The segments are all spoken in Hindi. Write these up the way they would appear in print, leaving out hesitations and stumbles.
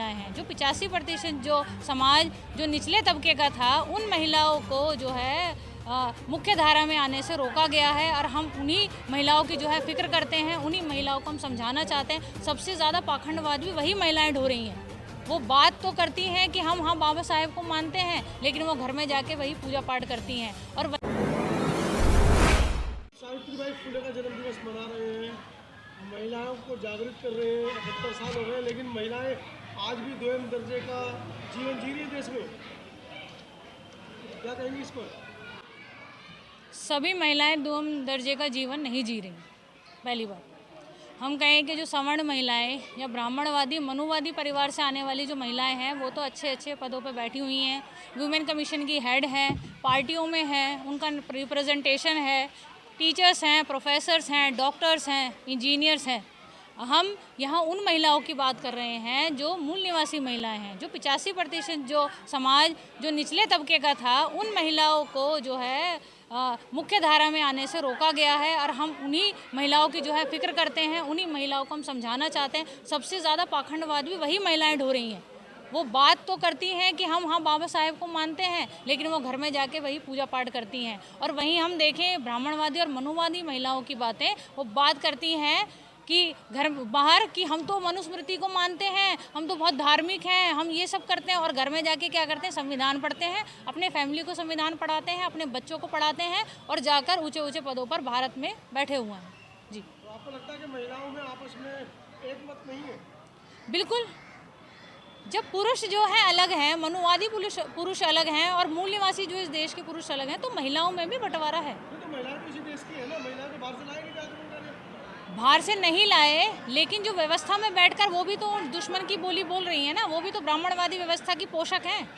महिलाएं हैं, जो 85% जो समाज जो निचले तबके का था, उन महिलाओं को जो है मुख्य धारा में आने से रोका गया है। और हम उन्हीं महिलाओं की जो है फिक्र करते हैं, उन्हीं महिलाओं को हम समझाना चाहते हैं। सबसे ज़्यादा पाखंडवाद भी वही महिलाएं ढो रही हैं। वो बात तो करती हैं कि हम हाँ बाबा साहेब को मानते हैं, लेकिन वो घर में जाके वही पूजा पाठ करती हैं। और सावित्रीबाई फुले का जन्मदिवस मना रहे हैं, महिलाओं को जागरूक कर रहे हैं। 78 साल हो गए लेकिन महिलाएं आज भी दोयम दर्जे का जीवन जी रही है देश में। क्या कहेंगे इस पर? सभी महिलाएं दोयम दर्जे का जीवन नहीं जी रही। पहली बात हम कहें कि जो सवर्ण महिलाएं या ब्राह्मणवादी मनुवादी परिवार से आने वाली जो महिलाएं हैं, वो तो अच्छे अच्छे पदों पर बैठी हुई हैं। वुमेन कमीशन की हेड हैं, पार्टियों में हैं, उनका रिप्रेजेंटेशन है, टीचर्स हैं, प्रोफेसर्स हैं, डॉक्टर्स हैं, इंजीनियर्स हैं। हम यहाँ उन महिलाओं की बात कर रहे हैं जो मूल निवासी महिलाएं हैं, जो 85% जो समाज जो निचले तबके का था, उन महिलाओं को जो है मुख्य धारा में आने से रोका गया है। और हम उन्हीं महिलाओं की जो है फिक्र करते हैं, उन्हीं महिलाओं को हम समझाना चाहते हैं। सबसे ज़्यादा पाखंडवाद भी वही महिलाएं ढो रही हैं। वो बात तो करती हैं कि हम हाँ बाबा साहेब को मानते हैं, लेकिन वो घर में जाके वही पूजा पाठ करती हैं। और वहीं हम देखें ब्राह्मणवादी और मनुवादी महिलाओं की बातें, वो बात करती हैं कि घर बाहर कि हम तो मनुस्मृति को मानते हैं, हम तो बहुत धार्मिक हैं, हम ये सब करते हैं। और घर में जाके क्या करते हैं? संविधान पढ़ते हैं, अपने फैमिली को संविधान पढ़ाते हैं, अपने बच्चों को पढ़ाते हैं, और जाकर ऊंचे ऊंचे पदों पर भारत में बैठे हुए हैं। जी, तो आपको लगता है कि महिलाओं में आपस में एक मत नहीं है? बिल्कुल। जब पुरुष जो है अलग हैं, मनुवादी पुरुष अलग हैं और मूल निवासी जो इस देश के पुरुष अलग हैं, तो महिलाओं में भी बंटवारा है। तो महिलाएं तो इसी देश की है ना, महिलाएं तो बाहर से लाएंगे क्या? बाहर से नहीं लाए, लेकिन जो व्यवस्था में बैठकर वो भी तो दुश्मन की बोली बोल रही है ना, वो भी तो ब्राह्मणवादी व्यवस्था की पोषक हैं।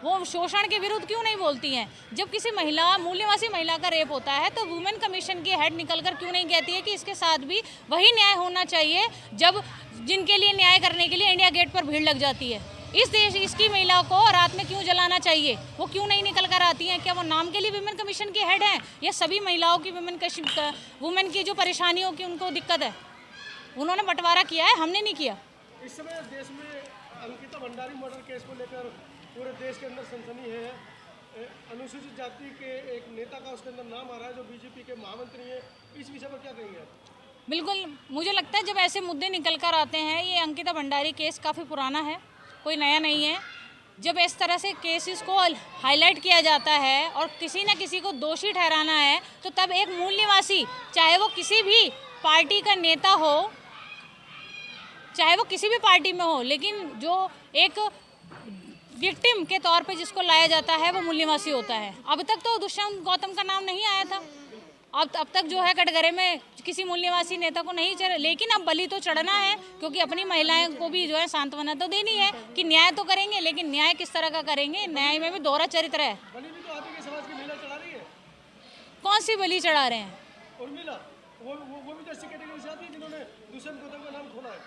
वो शोषण के विरुद्ध क्यों नहीं बोलती हैं? जब किसी महिला मूल निवासी महिला का रेप होता है, तो वुमेन कमीशन की हेड निकलकर क्यों नहीं कहती है कि इसके साथ भी वही न्याय होना चाहिए जब जिनके लिए न्याय करने के लिए इंडिया गेट पर भीड़ लग जाती है? इस देश इसकी महिला को रात में क्यों जलाना चाहिए? वो क्यों नहीं निकल कर आती हैं? क्या वो नाम के लिए वुमेन कमीशन की हेड हैं, या सभी महिलाओं की वुमेन की जो परेशानियों की उनको दिक्कत है? उन्होंने बंटवारा किया है, हमने नहीं किया। इस समय देश में अंकिता भंडारी मर्डर केस को लेकर पूरे देश के अंदर सनसनी है। अनुसूचित जाति के एक नेता का उसके अंदर नाम आ रहा है जो बीजेपी के महामंत्री हैं। इस विषय पर क्या कहेंगे आप? बिल्कुल, मुझे लगता है जब ऐसे मुद्दे निकल कर आते हैं, ये अंकिता भंडारी केस काफ़ी पुराना है, कोई नया नहीं है। जब इस तरह से केसेस को हाईलाइट किया जाता है और किसी न किसी को दोषी ठहराना है, तो तब एक मूल निवासी, चाहे वो किसी भी पार्टी का नेता हो, चाहे वो किसी भी पार्टी में हो, लेकिन जो एक विक्टिम के तौर पे जिसको लाया जाता है वो मूल निवासी होता है। अब तक तो दुष्यंत गौतम का नाम नहीं आया था, अब तक जो है कटघरे में किसी मूल निवासी नेता को नहीं चढ़, लेकिन अब बलि तो चढ़ना है, क्योंकि अपनी महिलाएं को भी जो है सांत्वना तो देनी है कि न्याय तो करेंगे, लेकिन न्याय किस तरह का करेंगे? न्याय में भी दोहरा चरित्र है। बलि भी तो आप ही के समाज की महिला चढ़ा रही है। कौन सी बलि चढ़ा रहे हैं? उर्मिला, वो भी तो कैटेगरी से आती है जिन्होंने दुष्यंत गौतम का नाम खोला है।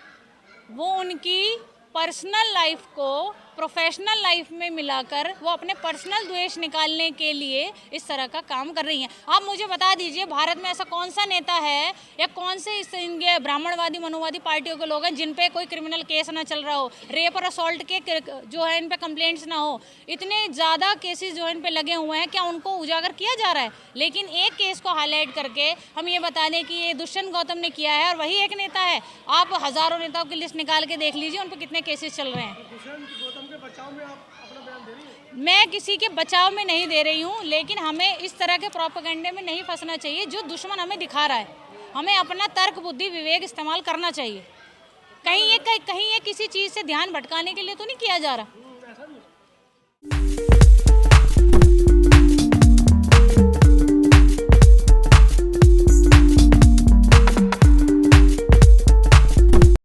वो उनकी पर्सनल लाइफ को प्रोफेशनल लाइफ में मिलाकर वो अपने पर्सनल द्वेष निकालने के लिए इस तरह का काम कर रही हैं। आप मुझे बता दीजिए, भारत में ऐसा कौन सा नेता है या कौन से इनके ब्राह्मणवादी मनुवादी पार्टियों के लोग हैं जिन पे कोई क्रिमिनल केस ना चल रहा हो, रेप और असॉल्ट के जो है इन पे कंप्लेंट्स ना हो? इतने ज़्यादा केसेस जो इन पे लगे हुए हैं, क्या उनको उजागर किया जा रहा है? लेकिन एक केस को हाईलाइट करके हम ये बता दें कि ये दुष्यंत गौतम ने किया है और वही एक नेता है। आप हज़ारों नेताओं की लिस्ट निकाल के देख लीजिए, उन पर कितने केसेस चल रहे हैं। दुष्यंत गौतम के बचाव में आप अपना बयान दे रही हैं? मैं किसी के बचाव में नहीं दे रही हूँ, लेकिन हमें इस तरह के प्रोपेगेंडे में नहीं फंसना चाहिए जो दुश्मन हमें दिखा रहा है। हमें अपना तर्क बुद्धि विवेक इस्तेमाल करना चाहिए। कहीं ये किसी चीज़ से ध्यान भटकाने के लिए तो नहीं किया जा रहा। ऐसा नहीं।